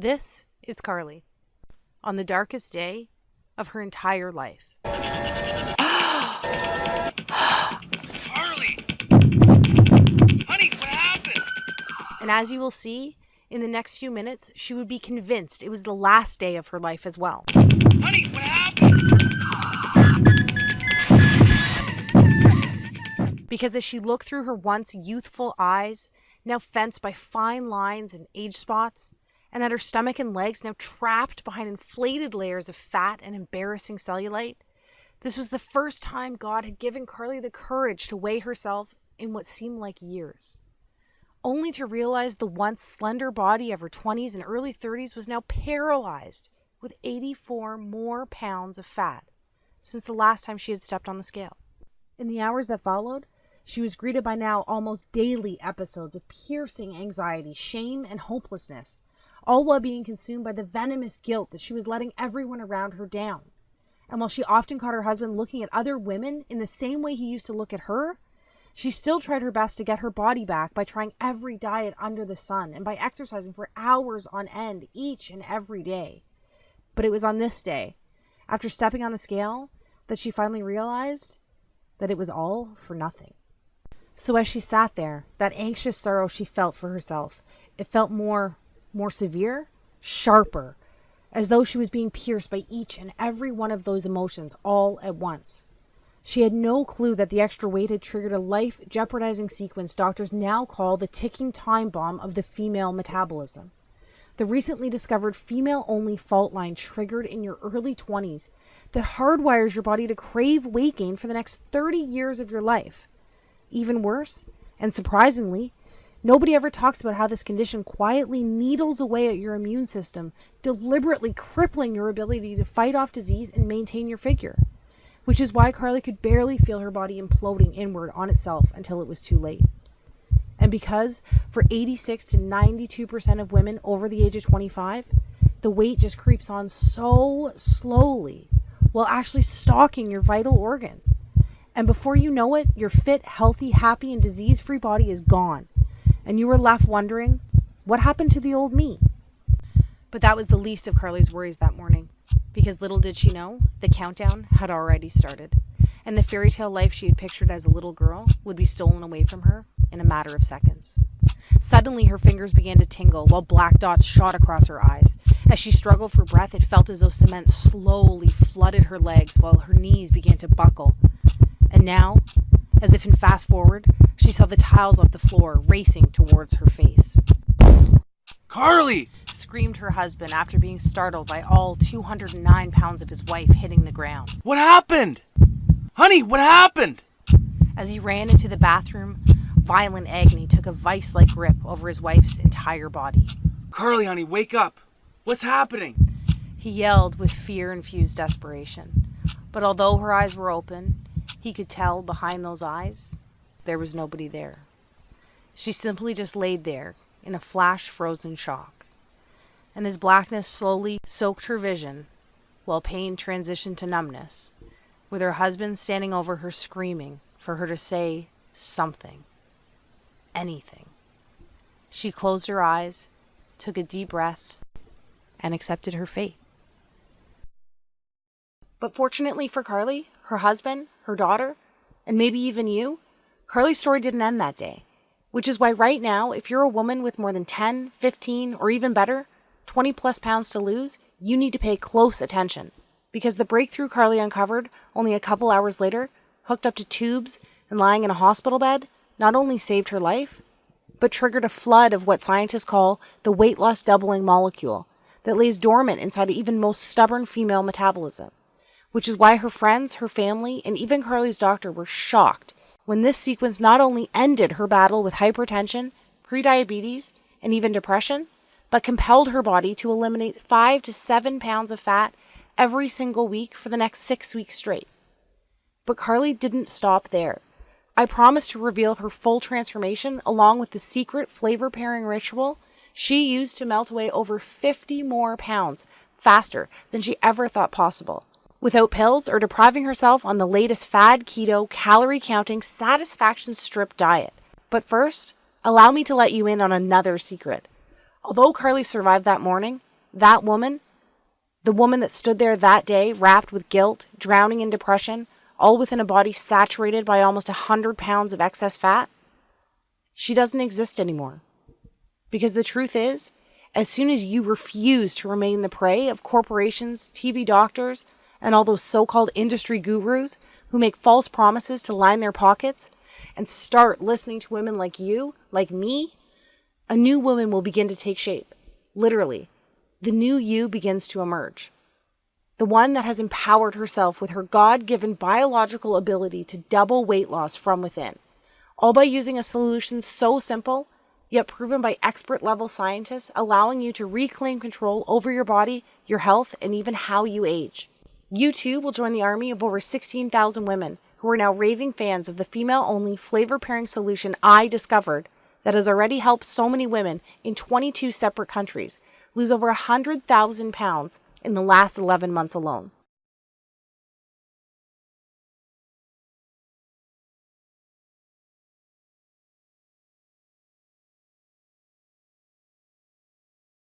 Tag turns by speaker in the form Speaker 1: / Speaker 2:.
Speaker 1: This is Carly on the darkest day of her entire life.
Speaker 2: Carly! Honey, what happened?
Speaker 1: And as you will see, in the next few minutes, she would be convinced it was the last day of her life as well.
Speaker 2: Honey, what happened?
Speaker 1: Because as she looked through her once youthful eyes, now fenced by fine lines and age spots, and at her stomach and legs now trapped behind inflated layers of fat and embarrassing cellulite, this was the first time God had given Carly the courage to weigh herself in what seemed like years, only to realize the once slender body of her 20s and early 30s was now paralyzed with 84 more pounds of fat since the last time she had stepped on the scale. In the hours that followed, she was greeted by now almost daily episodes of piercing anxiety, shame, and hopelessness, all while being consumed by the venomous guilt that she was letting everyone around her down. And while she often caught her husband looking at other women in the same way he used to look at her, she still tried her best to get her body back by trying every diet under the sun and by exercising for hours on end each and every day. But it was on this day, after stepping on the scale, that she finally realized that it was all for nothing. So as she sat there, that anxious sorrow she felt for herself, it felt more severe, sharper, as though she was being pierced by each and every one of those emotions all at once. She had no clue that the extra weight had triggered a life-jeopardizing sequence doctors now call the ticking time bomb of the female metabolism. The recently discovered female-only fault line triggered in your early 20s that hardwires your body to crave weight gain for the next 30 years of your life. Even worse, and surprisingly, nobody ever talks about how this condition quietly needles away at your immune system, deliberately crippling your ability to fight off disease and maintain your figure. Which is why Carly could barely feel her body imploding inward on itself until it was too late. And because for 86 to 92% of women over the age of 25, the weight just creeps on so slowly while actually stalking your vital organs. And before you know it, your fit, healthy, happy, and disease-free body is gone. And you were left wondering, what happened to the old me? But that was the least of Carly's worries that morning, because little did she know, the countdown had already started, and the fairy tale life she had pictured as a little girl would be stolen away from her in a matter of seconds. Suddenly, her fingers began to tingle while black dots shot across her eyes. As she struggled for breath, it felt as though cement slowly flooded her legs while her knees began to buckle. And now, as if in fast forward, she saw the tiles of the floor racing towards her face.
Speaker 2: Carly!
Speaker 1: Screamed her husband after being startled by all 209 pounds of his wife hitting the ground.
Speaker 2: What happened? Honey, what happened?
Speaker 1: As he ran into the bathroom, violent agony took a vice-like grip over his wife's entire body.
Speaker 2: Carly, honey, wake up. What's happening?
Speaker 1: He yelled with fear-infused desperation. But although her eyes were open, he could tell behind those eyes, there was nobody there. She simply just laid there in a flash-frozen shock. And as blackness slowly soaked her vision, while pain transitioned to numbness, with her husband standing over her screaming for her to say something, anything. She closed her eyes, took a deep breath, and accepted her fate. But fortunately for Carly, her husband, her daughter, and maybe even you, Carly's story didn't end that day. Which is why right now, if you're a woman with more than 10, 15, or even better, 20 plus pounds to lose, you need to pay close attention. Because the breakthrough Carly uncovered only a couple hours later, hooked up to tubes and lying in a hospital bed, not only saved her life, but triggered a flood of what scientists call the weight loss doubling molecule that lays dormant inside even most stubborn female metabolism. Which is why her friends, her family, and even Carly's doctor were shocked when this sequence not only ended her battle with hypertension, prediabetes, and even depression, but compelled her body to eliminate 5 to 7 pounds of fat every single week for the next 6 weeks straight. But Carly didn't stop there. I promised to reveal her full transformation along with the secret flavor pairing ritual she used to melt away over 50 more pounds faster than she ever thought possible, without pills or depriving herself on the latest fad keto, calorie-counting, satisfaction strip diet. But first, allow me to let you in on another secret. Although Carly survived that morning, That woman, the woman that stood there that day, wrapped with guilt, drowning in depression, all within a body saturated by almost 100 pounds of excess fat, she doesn't exist anymore. Because the truth is, as soon as you refuse to remain the prey of corporations, TV doctors, and all those so-called industry gurus who make false promises to line their pockets, and start listening to women like you, like me, a new woman will begin to take shape. Literally, the new you begins to emerge. The one that has empowered herself with her God-given biological ability to double weight loss from within, all by using a solution so simple, yet proven by expert-level scientists, allowing you to reclaim control over your body, your health, and even how you age. You too will join the army of over 16,000 women who are now raving fans of the female-only flavor-pairing solution I discovered that has already helped so many women in 22 separate countries lose over 100,000 pounds in the last 11 months alone.